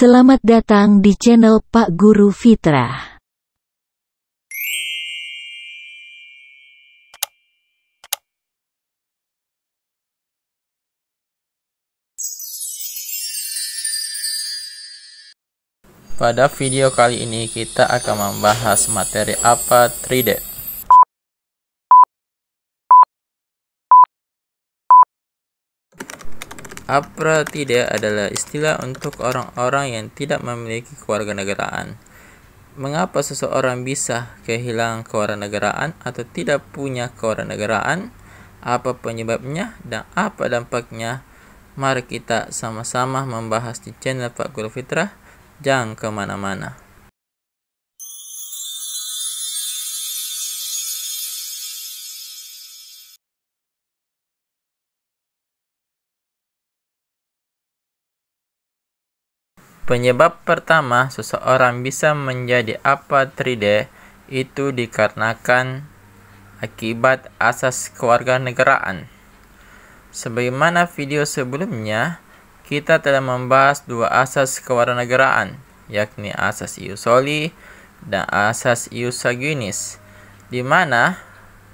Selamat datang di channel Pak Guru Fitrah. Pada video kali ini kita akan membahas materi apa 3D. Apatridya adalah istilah untuk orang-orang yang tidak memiliki kewarganegaraan. Mengapa seseorang bisa kehilangan kewarganegaraan atau tidak punya kewarganegaraan? Apa penyebabnya dan apa dampaknya? Mari kita sama-sama membahas di channel Pak Guru Fitrah. Jangan kemana-mana. Penyebab pertama seseorang bisa menjadi apatridya itu dikarenakan akibat asas kewarganegaraan. Sebagaimana video sebelumnya, kita telah membahas dua asas kewarganegaraan, yakni asas ius soli dan asas ius sanguinis, di mana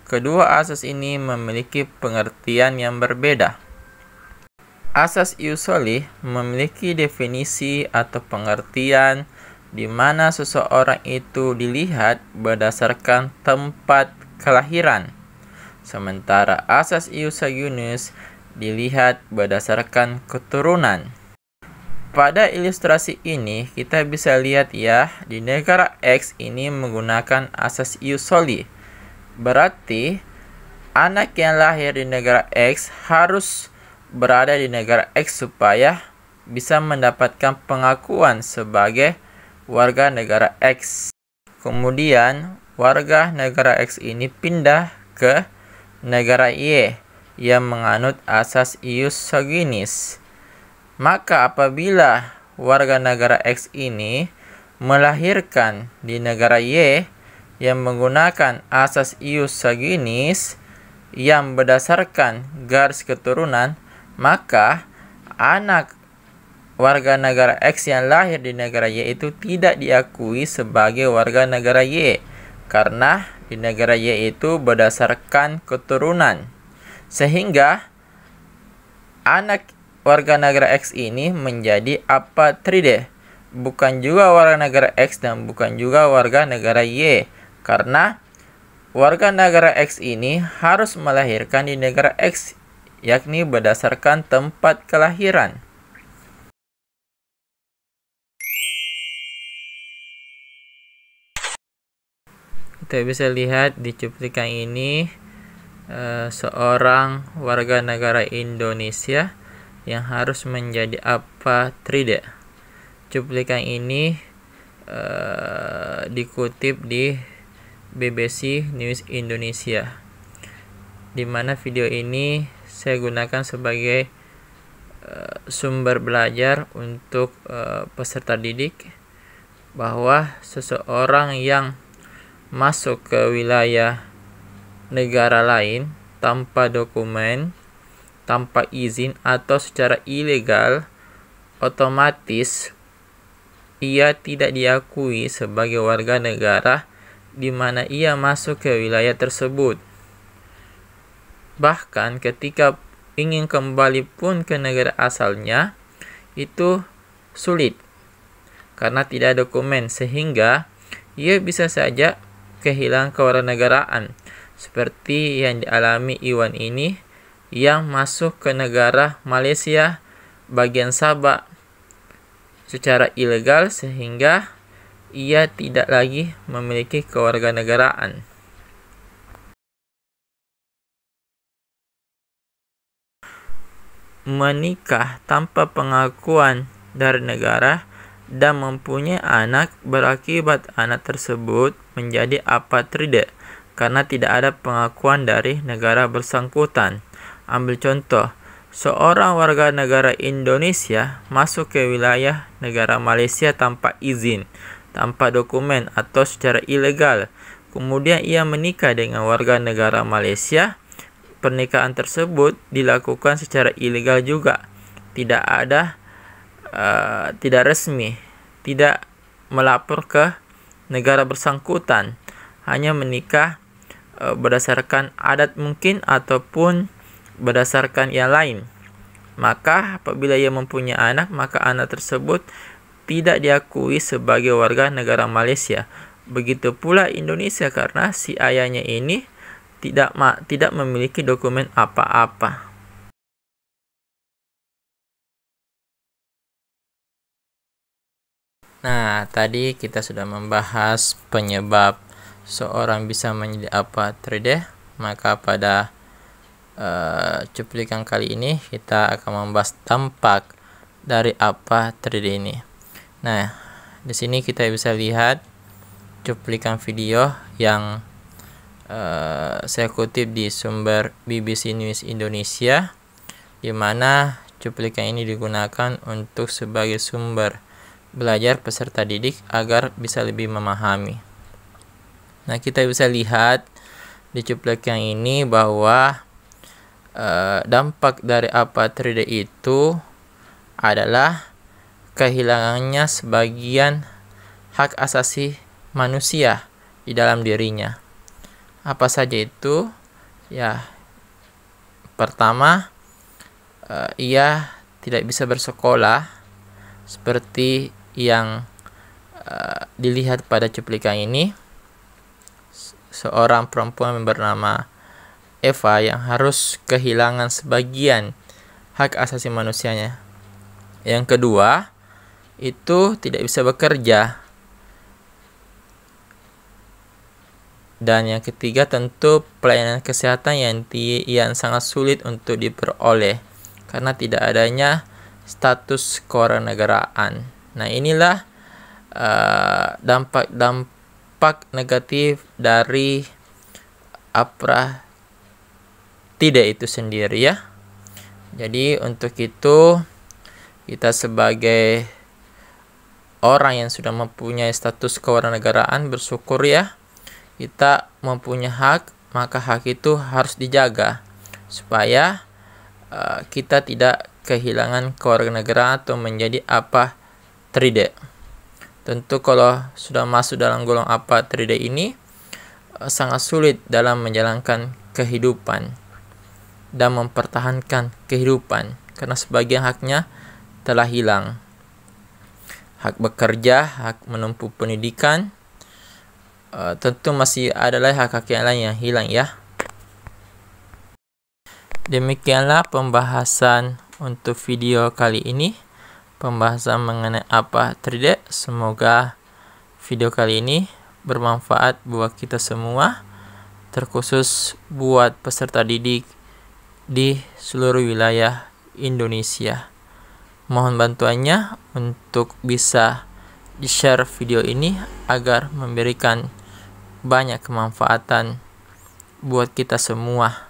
kedua asas ini memiliki pengertian yang berbeda. Asas ius soli memiliki definisi atau pengertian di mana seseorang itu dilihat berdasarkan tempat kelahiran, sementara asas ius sanguinis dilihat berdasarkan keturunan. Pada ilustrasi ini kita bisa lihat ya, di negara X ini menggunakan asas ius soli. Berarti anak yang lahir di negara X harus berada di negara X supaya bisa mendapatkan pengakuan sebagai warga negara X. Kemudian warga negara X ini pindah ke negara Y yang menganut asas ius sanguinis. Maka apabila warga negara X ini melahirkan di negara Y yang menggunakan asas ius sanguinis yang berdasarkan garis keturunan, maka anak warga negara X yang lahir di negara Y itu tidak diakui sebagai warga negara Y karena di negara Y itu berdasarkan keturunan. Sehingga anak warga negara X ini menjadi apatridya, bukan juga warga negara X dan bukan juga warga negara Y, karena warga negara X ini harus melahirkan di negara X, yakni berdasarkan tempat kelahiran. Kita bisa lihat di cuplikan ini seorang warga negara Indonesia yang harus menjadi apatridya. Cuplikan ini dikutip di BBC News Indonesia, di mana video ini saya gunakan sebagai sumber belajar untuk peserta didik bahwa seseorang yang masuk ke wilayah negara lain tanpa dokumen, tanpa izin atau secara ilegal, otomatis ia tidak diakui sebagai warga negara di mana ia masuk ke wilayah tersebut. Bahkan ketika ingin kembali pun ke negara asalnya itu sulit karena tidak ada dokumen, sehingga ia bisa saja kehilangan kewarganegaraan seperti yang dialami Iwan ini yang masuk ke negara Malaysia bagian Sabah secara ilegal, sehingga ia tidak lagi memiliki kewarganegaraan. Menikah tanpa pengakuan dari negara dan mempunyai anak berakibat anak tersebut menjadi apatridya karena tidak ada pengakuan dari negara bersangkutan. Ambil contoh, seorang warga negara Indonesia masuk ke wilayah negara Malaysia tanpa izin, tanpa dokumen atau secara ilegal. Kemudian ia menikah dengan warga negara Malaysia. Pernikahan tersebut dilakukan secara ilegal juga. Tidak ada tidak resmi, tidak melapor ke negara bersangkutan, hanya menikah berdasarkan adat mungkin ataupun berdasarkan yang lain. Maka apabila ia mempunyai anak, maka anak tersebut tidak diakui sebagai warga negara Malaysia. Begitu pula Indonesia, karena si ayahnya ini tidak memiliki dokumen apa-apa. Nah, tadi kita sudah membahas penyebab seorang bisa menjadi apatride. Maka pada cuplikan kali ini kita akan membahas dampak dari apatride ini. Nah, di sini kita bisa lihat cuplikan video yang saya kutip di sumber BBC News Indonesia, di mana cuplikan ini digunakan untuk sebagai sumber belajar peserta didik agar bisa lebih memahami. Nah, kita bisa lihat di cuplikan ini bahwa dampak dari apatride itu adalah kehilangannya sebagian hak asasi manusia di dalam dirinya. Apa saja itu? Ya, pertama, ia tidak bisa bersekolah seperti yang dilihat pada cuplikan ini. Seorang perempuan bernama Eva yang harus kehilangan sebagian hak asasi manusianya. Yang kedua, itu tidak bisa bekerja. Dan yang ketiga, tentu pelayanan kesehatan yang sangat sulit untuk diperoleh karena tidak adanya status kewarganegaraan. Nah, inilah dampak negatif dari apatride itu sendiri, ya. Jadi untuk itu kita sebagai orang yang sudah mempunyai status kewarganegaraan bersyukur, ya. Kita mempunyai hak, maka hak itu harus dijaga supaya kita tidak kehilangan kewarganegaraan atau menjadi apatride. Tentu kalau sudah masuk dalam golongan apatride ini sangat sulit dalam menjalankan kehidupan dan mempertahankan kehidupan karena sebagian haknya telah hilang. Hak bekerja, hak menempuh pendidikan, tentu masih adalah hak-hak yang lain yang hilang, ya. Demikianlah pembahasan untuk video kali ini, pembahasan mengenai apatride. Semoga video kali ini bermanfaat buat kita semua, terkhusus buat peserta didik di seluruh wilayah Indonesia. Mohon bantuannya untuk bisa di-share video ini agar memberikan banyak kemanfaatan buat kita semua.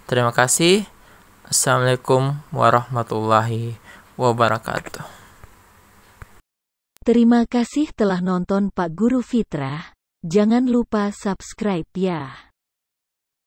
Terima kasih. Assalamualaikum warahmatullahi wabarakatuh. Terima kasih telah nonton Pak Guru Fitrah. Jangan lupa subscribe, ya.